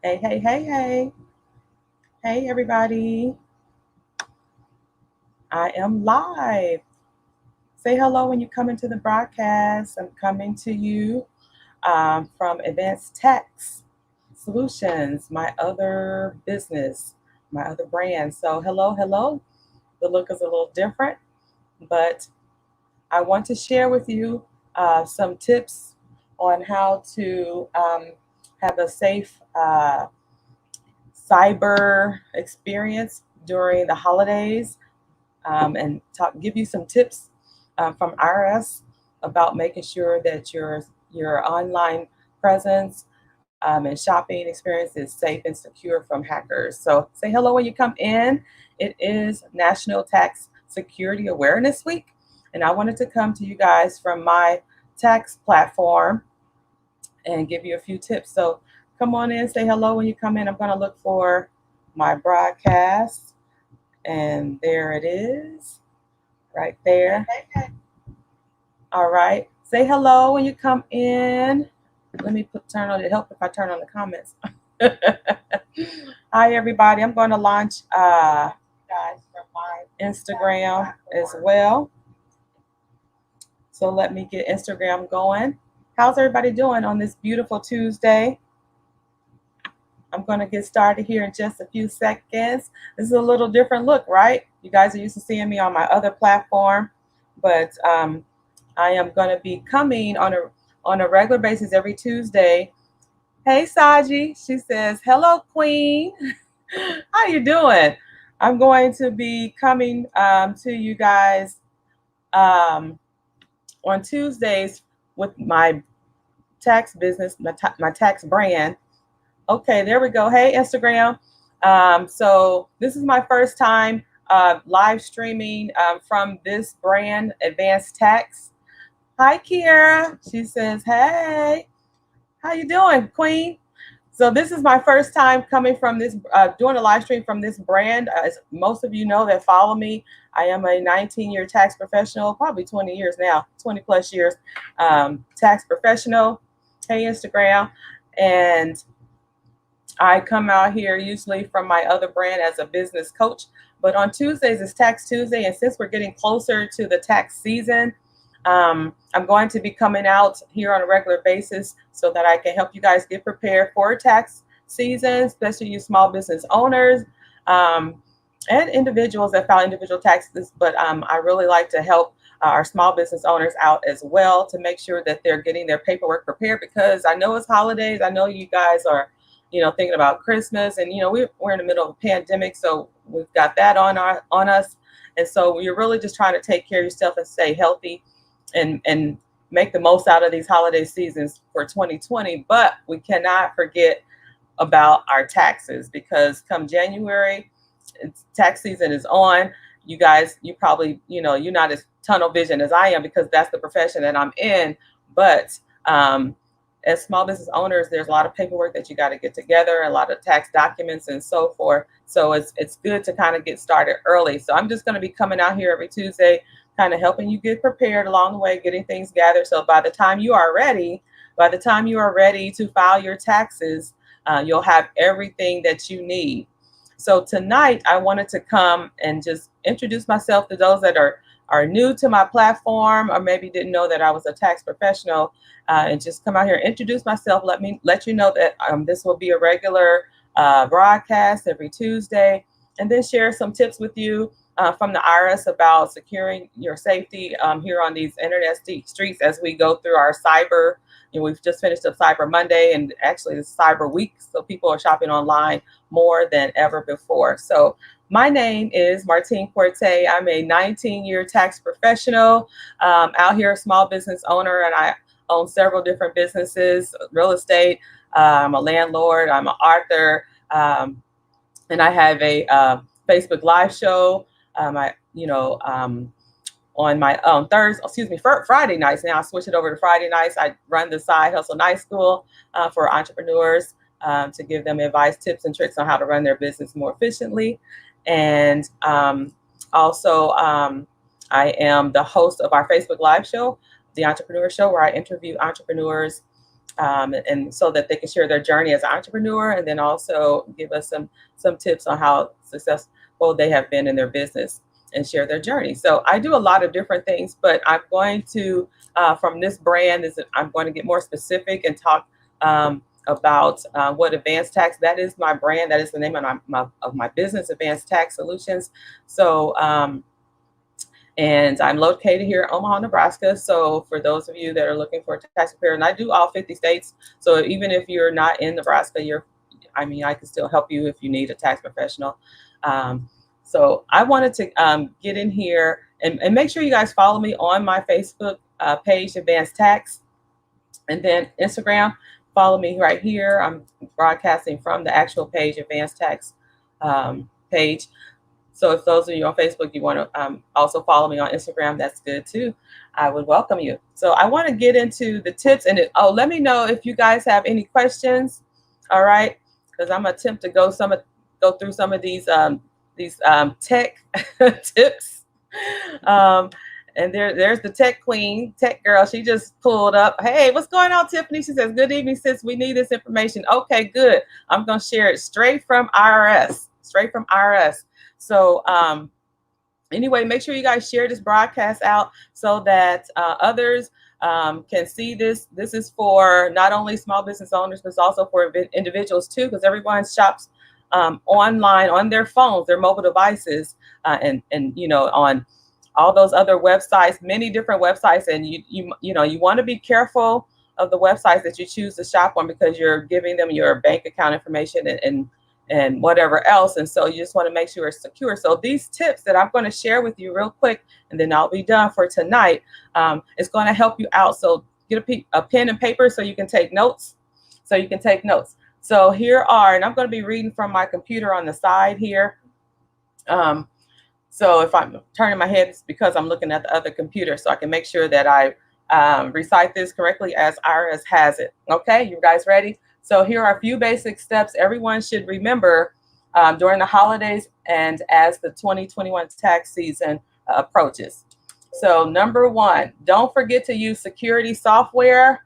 Hey, hey, hey, hey. Hey, everybody. I am live. Say hello when you come into the broadcast. I'm coming to you from Advanced Tax Solutions, my other business, my other brand. So, hello, hello. The look is a little different, but I want to share with you some tips on how to have a safe cyber experience during the holidays, and give you some tips from IRS about making sure that your online presence and shopping experience is safe and secure from hackers. So say hello when you come in. It is National Tax Security Awareness Week, and I wanted to come to you guys from my tax platform and give you a few tips. So come on in, say hello when you come in. I'm going to look for my broadcast, and there it is, right there. All right. Say hello when you come in. Let me turn on it. Help if I turn on the comments. Hi, everybody. I'm going to launch guys from my Instagram as well. So let me get Instagram going. How's everybody doing on this beautiful Tuesday? I'm going to get started here in just a few seconds. This is a little different look, right? You guys are used to seeing me on my other platform, but I am going to be coming on a regular basis every Tuesday. Hey, Saji, she says, "Hello, Queen. How you doing?" I'm going to be coming to you guys um, on Tuesdays with my tax business, my tax brand. Okay, there we go. Hey, Instagram. So this is my first time live streaming from this brand, Advanced Tax. Hi, Kiera. She says, "Hey, how you doing, Queen?" So this is my first time coming from this, doing a live stream from this brand. As most of you know that follow me, I am a 19-year tax professional, probably 20 years now, 20 plus years tax professional. Hey, Instagram. And I come out here usually from my other brand as a business coach. But on Tuesdays is Tax Tuesday. And since we're getting closer to the tax season, I'm going to be coming out here on a regular basis so that I can help you guys get prepared for tax season, especially you small business owners and individuals that file individual taxes. But I really like to help our small business owners out as well to make sure that they're getting their paperwork prepared, because I know it's holidays. I know you guys are thinking about Christmas, and we're in the middle of a pandemic, so we've got that on us, and so you're really just trying to take care of yourself and stay healthy, and make the most out of these holiday seasons for 2020. But we cannot forget about our taxes, because come January, tax season is on. You guys, you probably, you're not as tunnel vision as I am, because that's the profession that I'm in. But as small business owners, there's a lot of paperwork that you got to get together, a lot of tax documents and so forth. So it's good to kind of get started early. So I'm just going to be coming out here every Tuesday, kind of helping you get prepared along the way, getting things gathered. So by the time you are ready to file your taxes, you'll have everything that you need. So tonight, I wanted to come and just introduce myself to those that are new to my platform, or maybe didn't know that I was a tax professional, and just come out here and introduce myself. Let you know that this will be a regular broadcast every Tuesday, and then share some tips with you from the IRS about securing your safety here on these internet streets as we go through our cyber. We've just finished up Cyber Monday, and actually it's Cyber Week, so people are shopping online more than ever before. So my name is Martine Forte. I'm a 19-year tax professional out here, a small business owner, and I own several different businesses, real estate. I'm a landlord. I'm an author, and I have a Facebook Live show. On my Friday nights. Now I switch it over to Friday nights. I run the Side Hustle Night School for entrepreneurs to give them advice, tips, and tricks on how to run their business more efficiently. And also, I am the host of our Facebook Live show, The Entrepreneur Show, where I interview entrepreneurs and so that they can share their journey as an entrepreneur, and then also give us some tips on how successful they have been in their business and share their journey. So I do a lot of different things, but I'm going to from this brand I'm going to get more specific and talk about what Advanced Tax, that is my brand, that is the name of my business, Advanced Tax Solutions. So and I'm located here in Omaha, Nebraska. So for those of you that are looking for a tax preparer, and I do all 50 states. So even if you're not in Nebraska, I can still help you if you need a tax professional. So I wanted to get in here and make sure you guys follow me on my Facebook page, Advanced Tax, and then Instagram. Follow me right here. I'm broadcasting from the actual page, Advanced Tax page. So if those of you on Facebook, you want to also follow me on Instagram, that's good too. I would welcome you. So I want to get into the tips, and let me know if you guys have any questions. All right, because I'm gonna attempt to go through some of these tech tips. And there's the tech queen, tech girl. She just pulled up. Hey, what's going on, Tiffany? She says, good evening, sis. We need this information. Okay, good. I'm going to share it straight from IRS. So anyway, make sure you guys share this broadcast out so that others can see this. This is for not only small business owners, but it's also for individuals too, because everyone shops online on their phones, their mobile devices, and on all those other websites, many different websites, and you want to be careful of the websites that you choose to shop on, because you're giving them your bank account information and whatever else, and so you just want to make sure it's secure. So these tips that I'm going to share with you real quick, and then I'll be done for tonight, is going to help you out. So get a pen and paper so you can take notes. So here are, and I'm going to be reading from my computer on the side here. So if I'm turning my head, it's because I'm looking at the other computer, so I can make sure that I recite this correctly as IRS has it. Okay, you guys ready? So here are a few basic steps everyone should remember during the holidays and as the 2021 tax season approaches. So number one, don't forget to use security software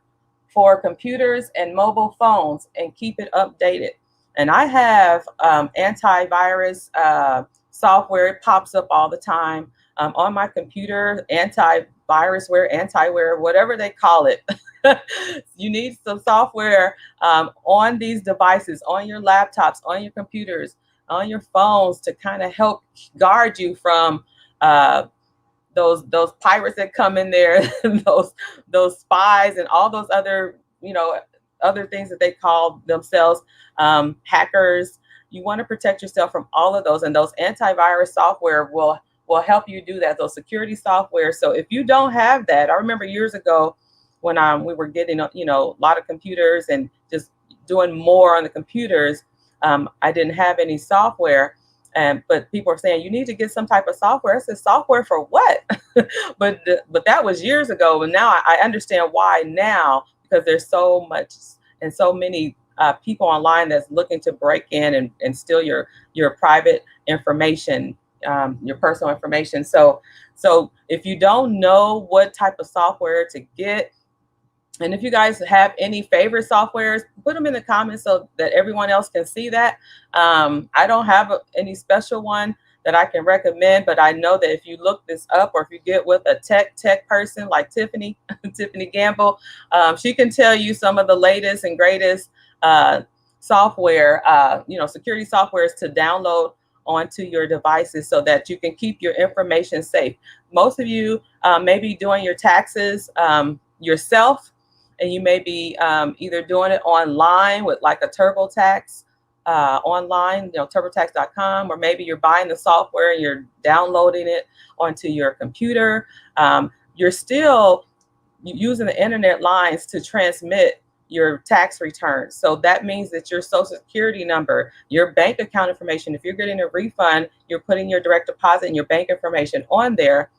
for computers and mobile phones, and keep it updated. And I have antivirus software. It pops up all the time on my computer, antiware, whatever they call it. You need some software on these devices, on your laptops, on your computers, on your phones, to kind of help guard you from those pirates that come in there, and those spies and all those other other things that they call themselves, hackers. You want to protect yourself from all of those, and those antivirus software will help you do that, those security software. So if you don't have that, I remember years ago when we were getting a lot of computers and just doing more on the computers, I didn't have any software, but people are saying you need to get some type of software. I said, software for what? but that was years ago, and now I understand why now, because there's so much and so many people online that's looking to break in and steal your private information, your personal information. So if you don't know what type of software to get, and if you guys have any favorite softwares, put them in the comments so that everyone else can see that. I don't have any special one that I can recommend, but I know that if you look this up, or if you get with a tech person like Tiffany Gamble, she can tell you some of the latest and greatest software, security softwares to download onto your devices so that you can keep your information safe. Most of you may be doing your taxes yourself, and you may be either doing it online with like a TurboTax online, TurboTax.com, or maybe you're buying the software and you're downloading it onto your computer. You're still using the internet lines to transmit your tax returns. So that means that your social security number, your bank account information, if you're getting a refund, you're putting your direct deposit and your bank information on there.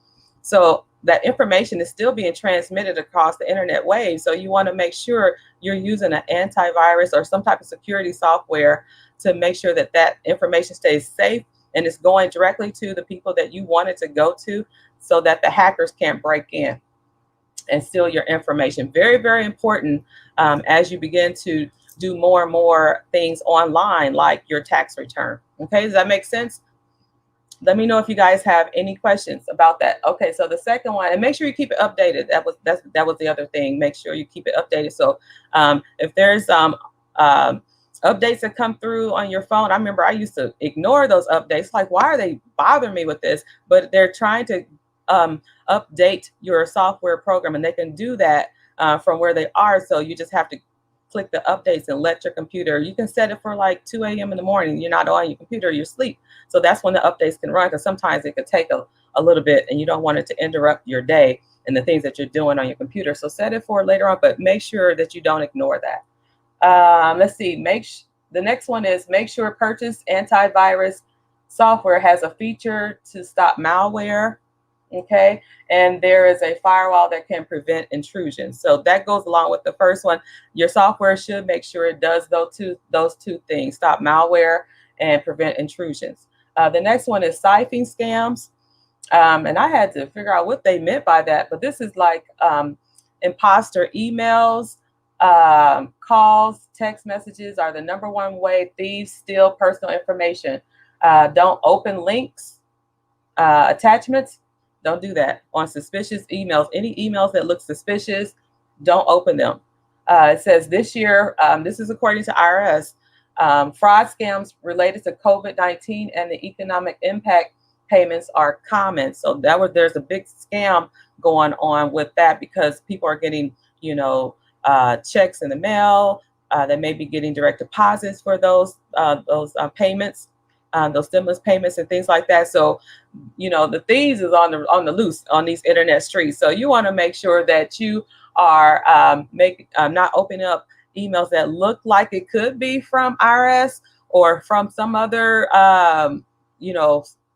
So that information is still being transmitted across the internet wave. So you want to make sure you're using an antivirus or some type of security software to make sure that that information stays safe and it's going directly to the people that you want it to go to, so that the hackers can't break in. and steal your information. Very, very important as you begin to do more and more things online, like your tax return. Okay, does that make sense? Let me know if you guys have any questions about that. Okay, so the second one, and make sure you keep it updated. That was the other thing. Make sure you keep it updated. So if there's updates that come through on your phone, I remember I used to ignore those updates. Like, why are they bothering me with this? But they're trying to update your software program, and they can do that from where they are. So you just have to click the updates and let your computer, you can set it for like 2 a.m. in the morning. You're not on your computer, you're asleep. So that's when the updates can run, because sometimes it could take a little bit and you don't want it to interrupt your day and the things that you're doing on your computer. So set it for later on, but make sure that you don't ignore that. Let's see, the next one is make sure purchase antivirus software has a feature to stop malware. Okay, and there is a firewall that can prevent intrusion. So that goes along with the first one. Your software should make sure it does those two things: stop malware and prevent intrusions. The next one is siphoning scams, and I had to figure out what they meant by that. But this is like imposter emails, calls, text messages are the #1 way thieves steal personal information. Don't open links, attachments. Don't do that on suspicious emails. Any emails that look suspicious, don't open them. It says this year, this is according to IRS, fraud scams related to COVID-19 and the economic impact payments are common. So there's a big scam going on with that, because people are getting, checks in the mail. They may be getting direct deposits for those payments. Those stimulus payments and things like that. So, the thieves is on the loose on these internet streets. So you want to make sure that you are not opening up emails that look like it could be from IRS or from some other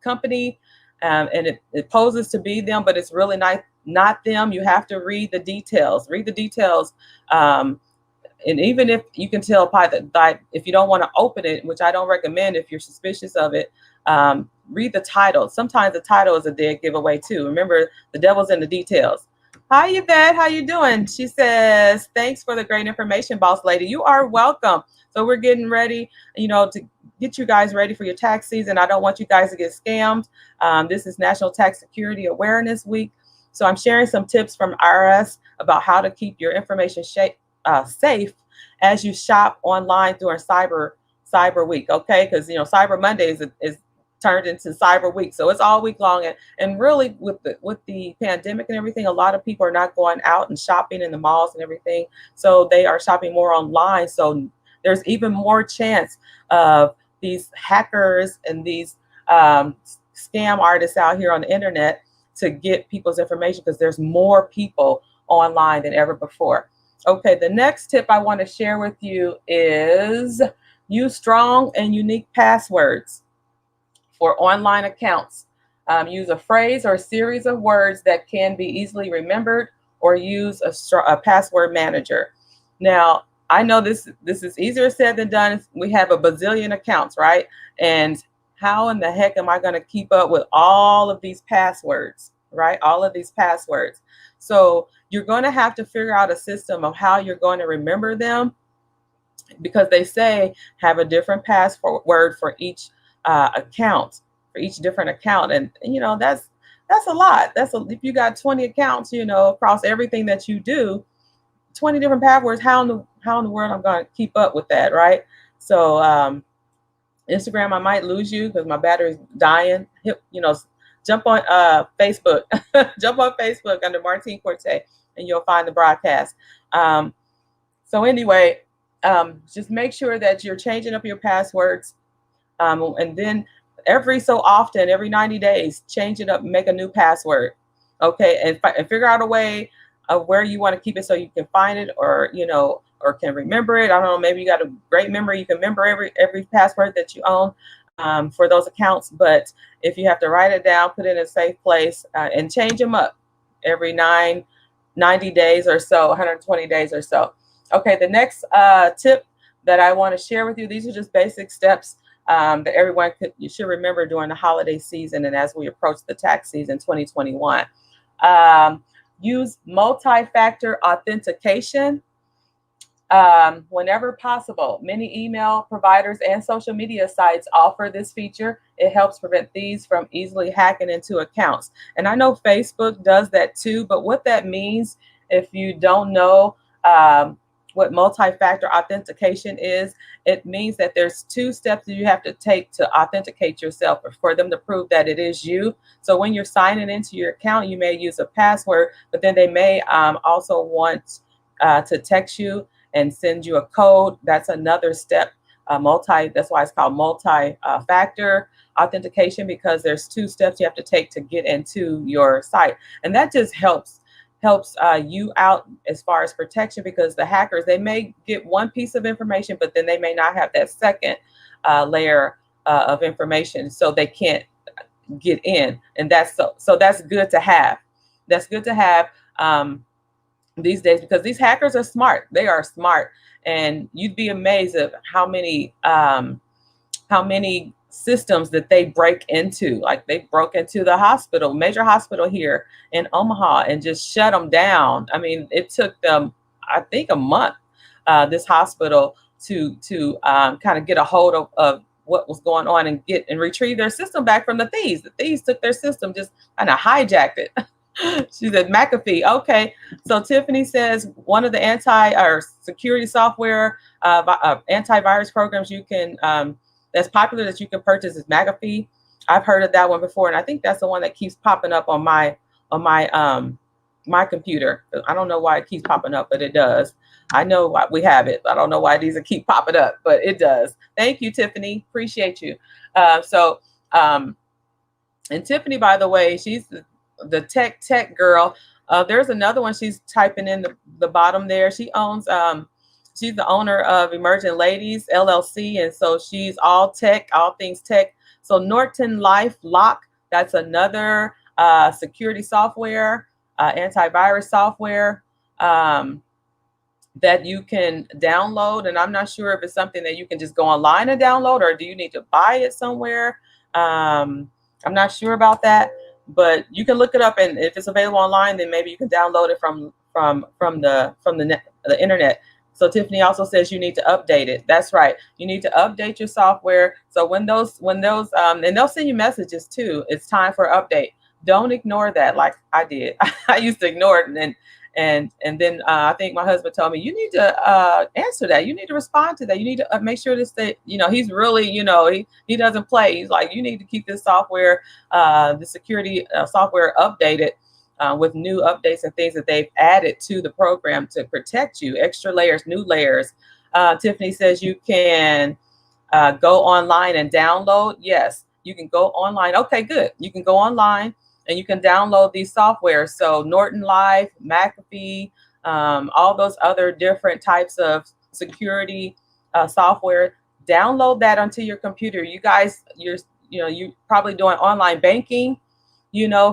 company, and it poses to be them, but it's really not them. You have to read the details. And even if you can tell by if you don't want to open it, which I don't recommend if you're suspicious of it, read the title. Sometimes the title is a dead giveaway too. Remember, the devil's in the details. Hi, Yvette. How you doing? She says, thanks for the great information, boss lady. You are welcome. So we're getting ready, to get you guys ready for your tax season. I don't want you guys to get scammed. This is National Tax Security Awareness Week. So I'm sharing some tips from IRS about how to keep your information safe as you shop online during Cyber Week. Okay, because Cyber Monday is turned into Cyber Week, so it's all week long. And really, with the pandemic and everything, a lot of people are not going out and shopping in the malls and everything, so they are shopping more online. So there's even more chance of these hackers and these scam artists out here on the internet to get people's information, because there's more people online than ever before. Okay, the next tip I want to share with you is use strong and unique passwords for online accounts. Use a phrase or a series of words that can be easily remembered, or use a password manager. Now, I know this is easier said than done. We have a bazillion accounts, right? And how in the heck am I going to keep up with all of these passwords, right? All of these passwords. So you're going to have to figure out a system of how you're going to remember them, because they say have a different password for each account, for each different account. And that's a lot. If you got 20 accounts, across everything that you do, 20 different passwords, how in the world I'm going to keep up with that, right? So Instagram, I might lose you because my battery's dying. Jump on Facebook. Jump on Facebook under Martine Corte, and you'll find the broadcast. So anyway, just make sure that you're changing up your passwords, and then every so often, every 90 days, change it up, make a new password. Okay, and figure out a way of where you want to keep it so you can find it, or or can remember it. I don't know, maybe you got a great memory, you can remember every password that you own for those accounts. But if you have to write it down, put it in a safe place, and change them up every 90 days or so, 120 days or so. Okay, the next tip that I want to share with you, these are just basic steps that everyone you should remember during the holiday season and as we approach the tax season 2021. Use multi-factor authentication whenever possible. Many email providers and social media sites offer this feature. It helps prevent thieves from easily hacking into accounts. And I know Facebook does that too, but what that means, if you don't know what multi-factor authentication is, it means that there's 2 steps that you have to take to authenticate yourself for them to prove that it is you. So when you're signing into your account, you may use a password, but then they may also want to text you and send you a code. That's another step. That's why it's called multi-factor authentication, because there's 2 steps you have to take to get into your site, and that just helps you out as far as protection, because the hackers, they may get one piece of information, but then they may not have that second layer of information, so they can't get in. And that's that's good to have. That's good to have these days, because these hackers are smart. They are smart, and you'd be amazed at how many systems that they break into. Like, they broke into the hospital, major hospital here in Omaha, and just shut them down. I mean, it took them, I think, a month, this hospital to kind of get a hold of what was going on and retrieve their system back from the thieves. The thieves took their system, just kind of hijacked it. She said McAfee. Okay, so Tiffany says one of the security software antivirus programs you can that's popular that you can purchase is McAfee. I've heard of that one before, and I think that's the one that keeps popping up on my my computer. I don't know why it keeps popping up, but it does. I know why we have it. I don't know why these keep popping up, but it does. Thank you, Tiffany. Appreciate you. And Tiffany, by the way, she's the tech girl. There's another one she's typing in the bottom there. She owns she's the owner of Emerging Ladies LLC, and so she's all tech, all things tech. So Norton LifeLock, that's another security software, antivirus software that you can download. And I'm not sure if it's something that you can just go online and download, or do you need to buy it somewhere? I'm not sure about that, but you can look it up, and if it's available online, then maybe you can download it from the internet. So Tiffany also says you need to update it. That's right. You need to update your software. So when those and they'll send you messages too. It's time for update. Don't ignore that, like I did. I used to ignore it, and then I think my husband told me, you need to answer that. You need to respond to that. You need to make sure that he's really, he doesn't play. He's like, you need to keep this software, the security software updated with new updates and things that they've added to the program to protect you. Extra layers, new layers. Tiffany says you can go online and download. Yes, you can go online. Okay, good. You can go online and you can download these softwares. So Norton Life, McAfee, all those other different types of security software. Download that onto your computer. You guys, you're probably doing online banking,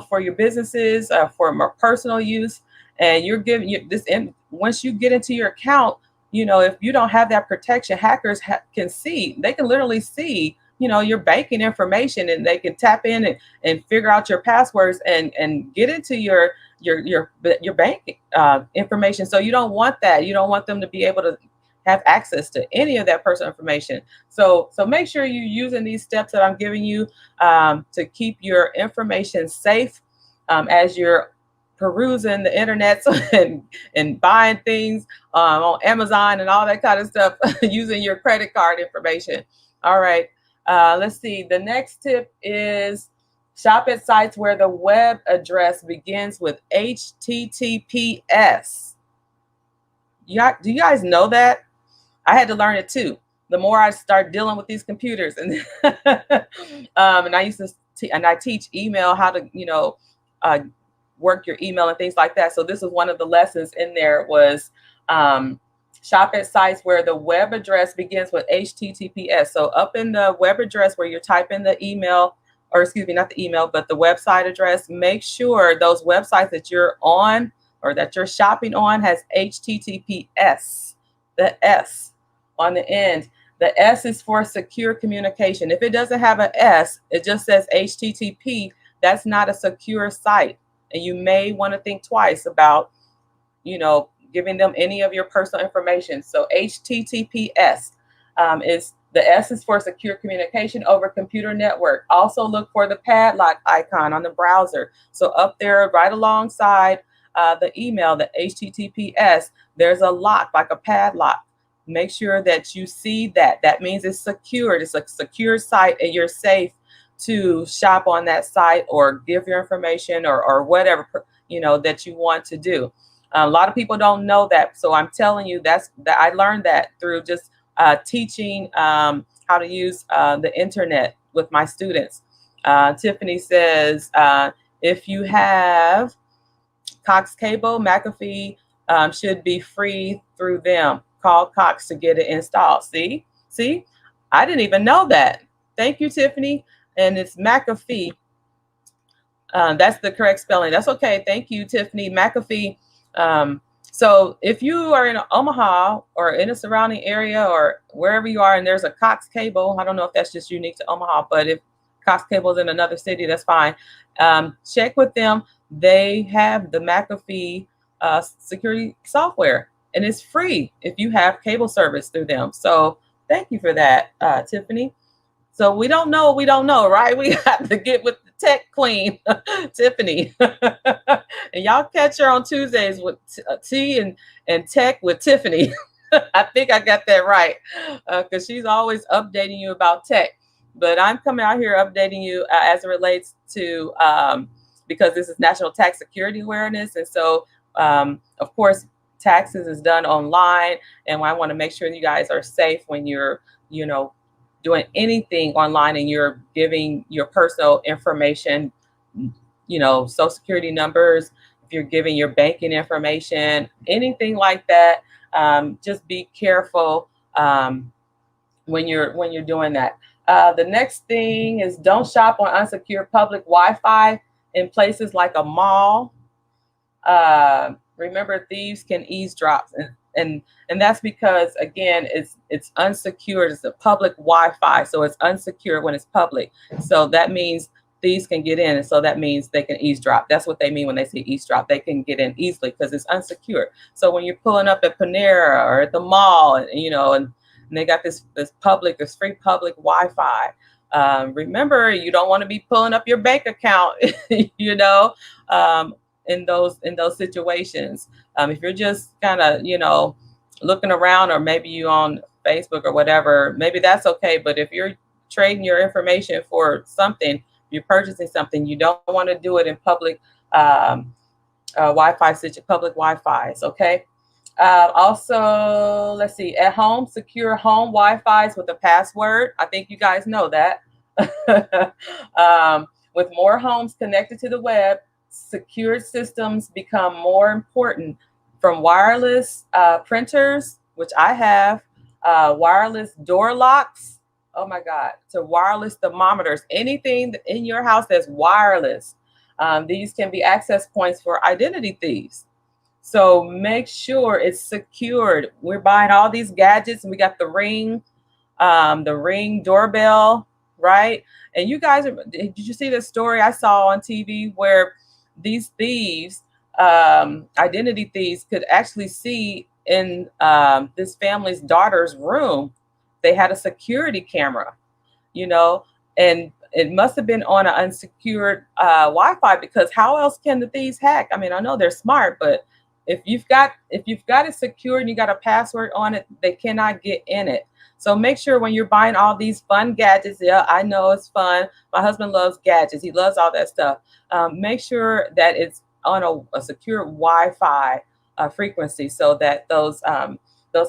for your businesses, for more personal use, and you're giving you this. Once you get into your account, if you don't have that protection, hackers can see. They can literally see your banking information, and they can tap in and figure out your passwords and get into your bank information. So you don't want that. You don't want them to be able to have access to any of that personal information. So make sure you're using these steps that I'm giving you to keep your information safe as you're perusing the internet and buying things on Amazon and all that kind of stuff using your credit card information. All right. Let's see. The next tip is shop at sites where the web address begins with HTTPS. Do you guys know that? I had to learn it too. The more I start dealing with these computers, and and I used to and I teach email, how to work your email and things like that. So this is one of the lessons in there was shop at sites where the web address begins with HTTPS. So up in the web address where you're typing the email, or excuse me, not the email, but the website address, make sure those websites that you're on or that you're shopping on has HTTPS, the S on the end. The S is for secure communication. If it doesn't have an S, it just says HTTP, that's not a secure site. and you may want to think twice about, giving them any of your personal information. So HTTPS is the S is for secure communication over computer network. Also look for the padlock icon on the browser. So up there, right alongside the email, the HTTPS, there's a lock, like a padlock. Make sure that you see that. That means it's secured. It's a secure site, and you're safe to shop on that site or give your information or whatever that you want to do. A lot of people don't know that, so I'm telling you that I learned that through just teaching how to use the internet with my students. Tiffany says, if you have Cox Cable, McAfee should be free through them. Call Cox to get it installed. See, I didn't even know that. Thank you, Tiffany. And it's McAfee. That's the correct spelling. That's okay. Thank you, Tiffany. McAfee. So if you are in Omaha or in a surrounding area or wherever you are and there's a Cox Cable, I don't know if that's just unique to Omaha, but if Cox Cable is in another city, that's fine. Check with them. They have the McAfee security software, and it's free if you have cable service through them. So thank you for that, Tiffany. So we don't know, right? We have to get with the tech queen, Tiffany. And y'all catch her on Tuesdays with tea and tech with Tiffany. I think I got that right, because she's always updating you about tech. But I'm coming out here updating you as it relates to, because this is National Tax Security Awareness. And so, of course, taxes is done online. And I want to make sure you guys are safe when you're, doing anything online and you're giving your personal information, social security numbers, if you're giving your banking information, anything like that. Just be careful when you're doing that. The next thing is don't shop on unsecured public Wi-Fi in places like a mall. Remember, thieves can eavesdrop, and that's because, again, it's unsecured. It's a public Wi-Fi, so it's unsecured when it's public. So that means thieves can get in, and so that means they can eavesdrop. That's what they mean when they say eavesdrop. They can get in easily because it's unsecured. So when you're pulling up at Panera or at the mall, and they got this free public Wi-Fi. Remember, you don't want to be pulling up your bank account, in those situations. If you're just kind of, looking around, or maybe you on Facebook or whatever, maybe that's okay. But if you're trading your information for something, you're purchasing something, you don't want to do it in public Wi-Fi, public Wi-Fi's, okay? Also, let's see, at home, secure home Wi-Fi's with a password. I think you guys know that. With more homes connected to the web, secured systems become more important, from wireless printers, which I have, wireless door locks, oh my God, to wireless thermometers. Anything in your house that's wireless, these can be access points for identity thieves. So make sure it's secured. We're buying all these gadgets, and we got the Ring doorbell, right? And you guys, did you see the story I saw on TV where these thieves, identity thieves, could actually see in this family's daughter's room? They had a security camera, and it must have been on an unsecured Wi-Fi, because how else can the thieves hack? I mean, I know they're smart, but if you've got it secured and you got a password on it, they cannot get in it. So make sure when you're buying all these fun gadgets, yeah, I know it's fun. My husband loves gadgets. He loves all that stuff. Make sure that it's on a secure Wi-Fi frequency, so that those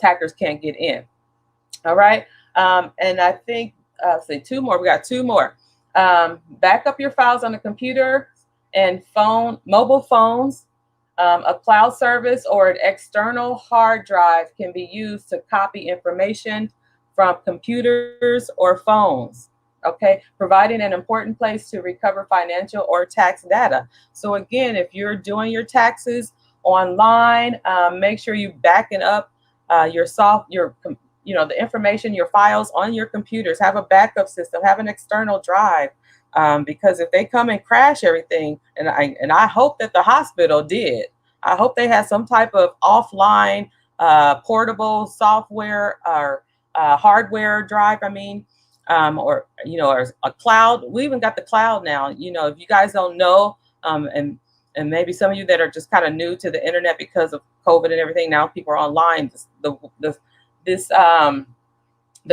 hackers can't get in. All right. And I think, say two more. We got two more. Back up your files on the computer and mobile phones. A cloud service or an external hard drive can be used to copy information from computers or phones, okay? Providing an important place to recover financial or tax data. So again, if you're doing your taxes online, make sure you backing up the information, your files on your computers. Have a backup system, have an external drive Because if they come and crash everything, and I hope that the hospital did, I hope they had some type of offline portable software or hardware drive. I mean, or or a cloud. We even got the cloud now. If you guys don't know, and maybe some of you that are just kind of new to the internet because of COVID and everything, now people are online. The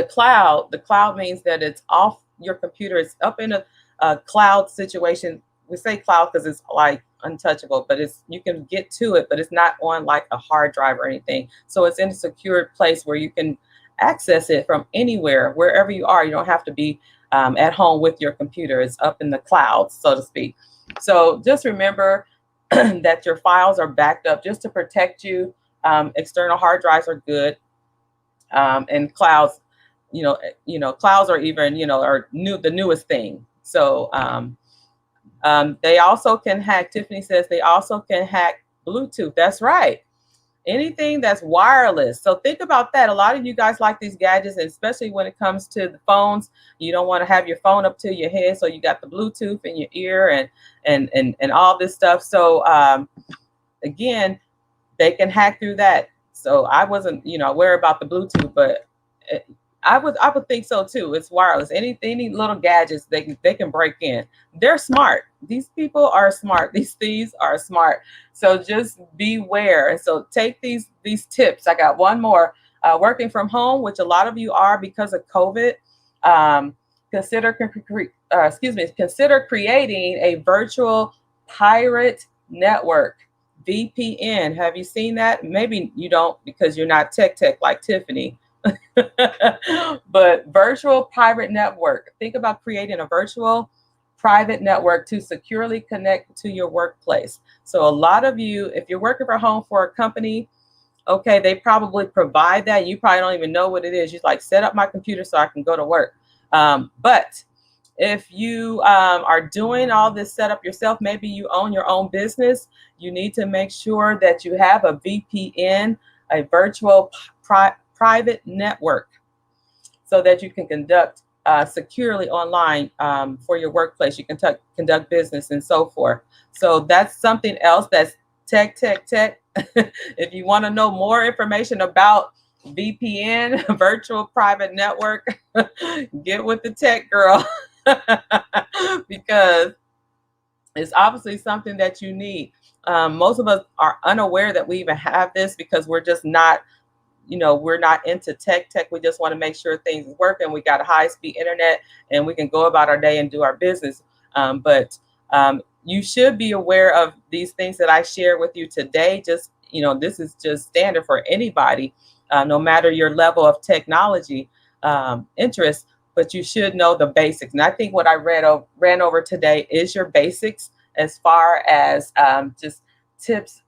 cloud means that it's off your computer. It's up in a cloud situation. We say cloud because it's like untouchable, but you can get to it, but it's not on like a hard drive or anything. So it's in a secured place where you can access it from anywhere, wherever you are. You don't have to be at home with your computer. It's up in the clouds, so to speak. So just remember that your files are backed up just to protect you. External hard drives are good, and clouds. Clouds are even are the newest thing. So they also can hack. Tiffany says they also can hack Bluetooth. That's right. Anything that's wireless. So think about that. A lot of you guys like these gadgets, and especially when it comes to the phones, you don't want to have your phone up to your head. So you got the Bluetooth in your ear and all this stuff. So again, they can hack through that. So I wasn't, aware about the Bluetooth, but I would think so too. It's wireless. Any little gadgets they can break in. They're smart. These people are smart. These thieves are smart. So just beware. And so take these tips. I got one more. Working from home, which a lot of you are because of COVID. Consider creating a virtual pirate network. VPN. Have you seen that? Maybe you don't because you're not tech like Tiffany. But virtual private network. Think about creating a virtual private network to securely connect to your workplace. So a lot of you, if you're working from home for a company, okay, they probably provide that. You probably don't even know what it is. You're like, set up my computer so I can go to work. But if you are doing all this setup yourself, maybe you own your own business, you need to make sure that you have a VPN, a virtual private network, so that you can conduct securely online for your workplace. You can conduct business and so forth. So that's something else that's tech. If you want to know more information about VPN, virtual private network, get with the tech girl because it's obviously something that you need. Most of us are unaware that we even have this because we're just not, we're not into tech. We just want to make sure things work and we got a high-speed internet and we can go about our day and do our business. But you should be aware of these things that I share with you today. Just, this is just standard for anybody, no matter your level of technology interest, but you should know the basics. And I think what I ran over today is your basics as far as just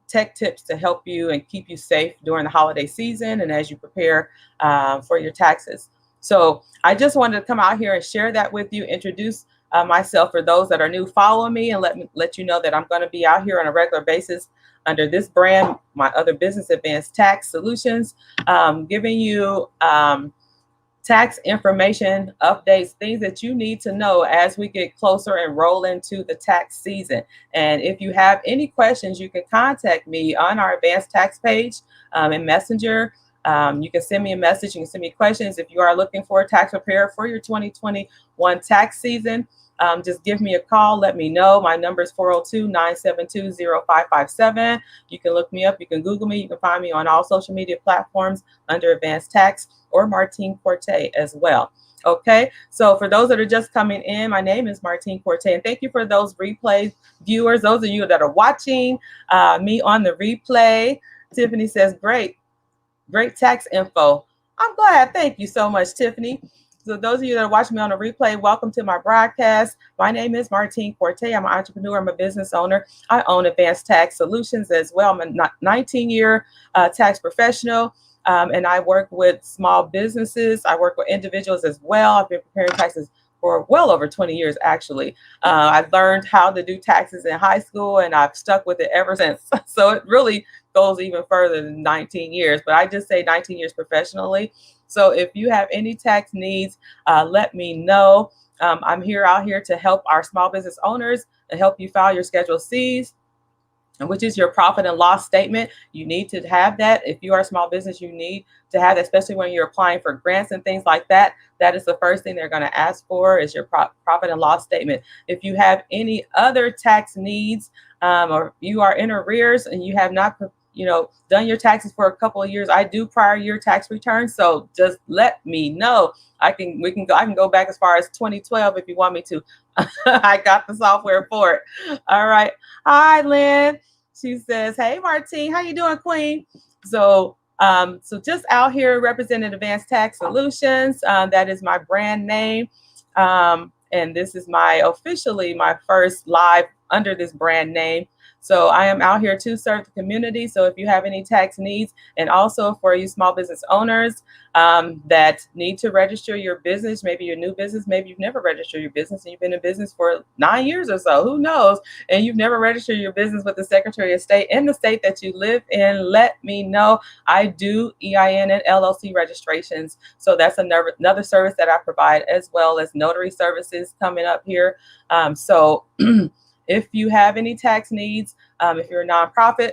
tech tips to help you and keep you safe during the holiday season and as you prepare for your taxes. So I just wanted to come out here and share that with you, introduce myself for those that are new. Follow me and let you know that I'm going to be out here on a regular basis under this brand, my other business, Advanced Tax Solutions, giving you tax information, updates, things that you need to know as we get closer and roll into the tax season. And if you have any questions, you can contact me on our Advanced Tax page in Messenger. You can send me a message. You can send me questions. If you are looking for a tax preparer for your 2021 tax season, just give me a call. Let me know. My number is 402-972-0557. You can look me up. You can Google me. You can find me on all social media platforms under Advanced Tax or Martine Corte as well. Okay, so for those that are just coming in, my name is Martine Corte, and thank you for those replay viewers, those of you that are watching me on the replay. Tiffany says, great tax info. I'm glad. Thank you so much, Tiffany. So those of you that are watching me on the replay, welcome to my broadcast. My name is Martine Corte. I'm an entrepreneur. I'm a business owner. I own Advanced Tax Solutions as well. I'm a 19-year tax professional, and I work with small businesses. I work with individuals as well. I've been preparing taxes for well over 20 years, actually. I learned how to do taxes in high school, and I've stuck with it ever since. So it really goes even further than 19 years, but I just say 19 years professionally. So if you have any tax needs, let me know. I'm out here to help our small business owners and help you file your Schedule Cs, which is your profit and loss statement. You need to have that. If you are a small business, you need to have that, especially when you're applying for grants and things like that. That is the first thing they're going to ask for, is your profit and loss statement. If you have any other tax needs, or you are in arrears and you have not done your taxes for a couple of years, I do prior year tax returns, so just let me know. I can go back as far as 2012 if you want me to. I got the software for it. All right. Hi, Lynn. She says, "Hey, Martine, how you doing, Queen?" So just out here representing Advanced Tax Solutions. That is my brand name, and this is officially my first live under this brand name. So I am out here to serve the community. So if you have any tax needs, and also for you small business owners that need to register your business, maybe your new business, maybe you've never registered your business and you've been in business for 9 years or so, who knows, and you've never registered your business with the Secretary of State in the state that you live in, let me know. I do EIN and LLC registrations. So that's another service that I provide, as well as notary services coming up here. So if you have any tax needs, if you're a nonprofit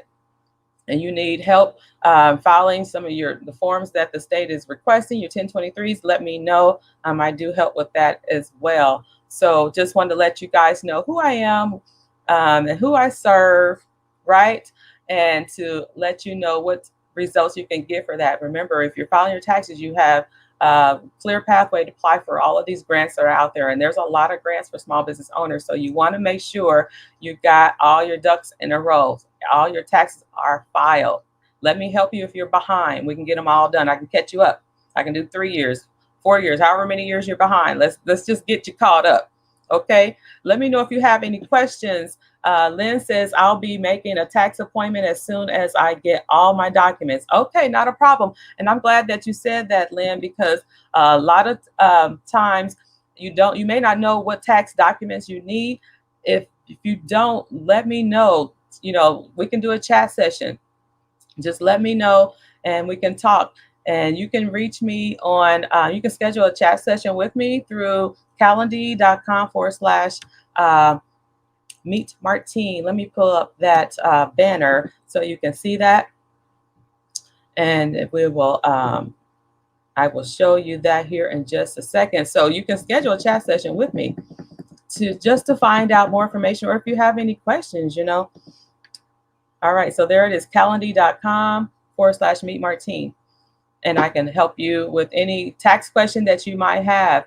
and you need help filing some of the forms that the state is requesting, your 1023s, let me know. I do help with that as well. So just wanted to let you guys know who I am and who I serve, right? And to let you know what results you can get for that. Remember, if you're filing your taxes, you have clear pathway to apply for all of these grants that are out there, and there's a lot of grants for small business owners. So you want to make sure you got all your ducks in a row, all your taxes are filed. Let me help you if you're behind. We can get them all done. I can catch you up. I can do 3 years, 4 years, however many years you're behind. Let's just get you caught up. Okay. Let me know if you have any questions. Lynn says, "I'll be making a tax appointment as soon as I get all my documents." Okay, not a problem. And I'm glad that you said that, Lynn, because a lot of times you may not know what tax documents you need. If you don't, let me know. We can do a chat session. Just let me know and we can talk. And you can reach me on, you can schedule a chat session with me through calendly.com/Meet Martine. Let me pull up that banner so you can see that. And we will, I will show you that here in just a second. So you can schedule a chat session with me to find out more information, or if you have any questions, All right, so there it is, calendly.com/Meet Martine. And I can help you with any tax question that you might have.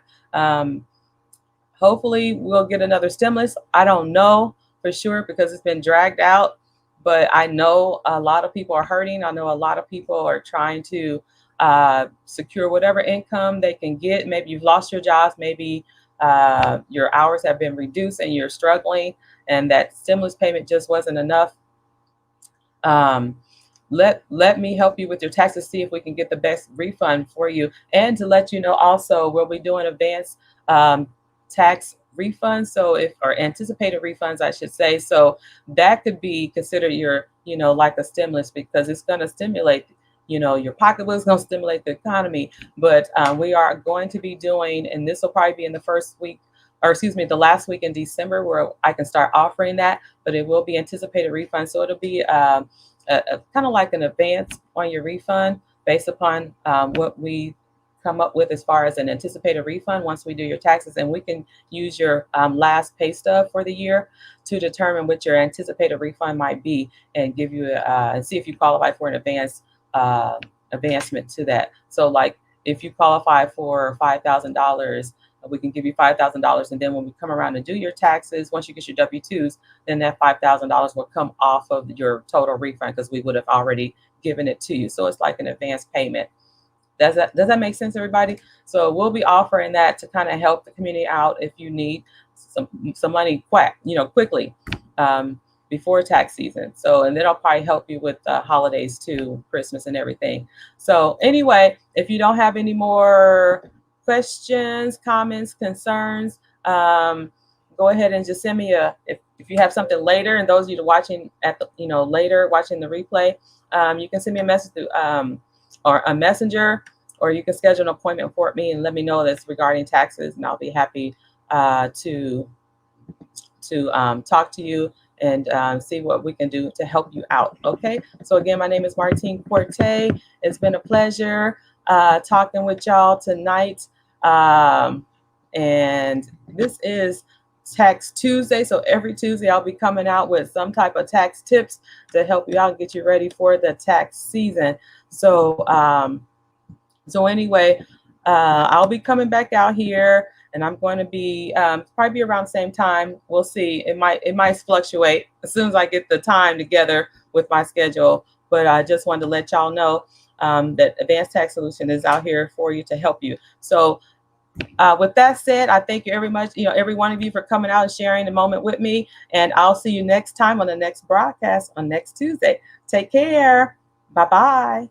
Hopefully we'll get another stimulus. I don't know for sure because it's been dragged out, but I know a lot of people are hurting. I know a lot of people are trying to secure whatever income they can get. Maybe you've lost your jobs. Maybe your hours have been reduced and you're struggling, and that stimulus payment just wasn't enough. Let me help you with your taxes, see if we can get the best refund for you. And to let you know also, we'll be doing advanced tax refunds, or anticipated refunds, I should say. So that could be considered your, like a stimulus, because it's going to stimulate, your pocketbook is going to stimulate the economy. But we are going to be doing, and this will probably be in the the last week in December, where I can start offering that, but it will be anticipated refund. So it'll be a kind of like an advance on your refund based upon what we come up with as far as an anticipated refund once we do your taxes. And we can use your last pay stub for the year to determine what your anticipated refund might be, and give you and see if you qualify for an advancement to that. So like if you qualify for $5,000, we can give you $5,000, and then when we come around to do your taxes, once you get your W-2s, then that $5,000 will come off of your total refund, because we would have already given it to you. So it's like an advance payment. Does that make sense, everybody? So we'll be offering that to kind of help the community out if you need some money quickly before tax season. So, and then I'll probably help you with holidays too, Christmas and everything. So anyway, if you don't have any more questions, comments, concerns, go ahead and just send me if you have something later, and those of you watching at the, later, watching the replay, you can send me a message through or a messenger, or you can schedule an appointment for me and let me know that's regarding taxes, and I'll be happy to talk to you and see what we can do to help you out. Okay. So again, my name is Martine Corte. It's been a pleasure talking with y'all tonight. And this is Tax Tuesday. So every Tuesday I'll be coming out with some type of tax tips to help you out and get you ready for the tax season. So anyway, I'll be coming back out here, and I'm going to be probably be around the same time. We'll see. It might fluctuate as soon as I get the time together with my schedule. But I just wanted to let y'all know that Advanced Tax Solution is out here for you to help you. So with that said, I thank you every one of you for coming out and sharing the moment with me. And I'll see you next time on the next broadcast on next Tuesday. Take care. Bye-bye.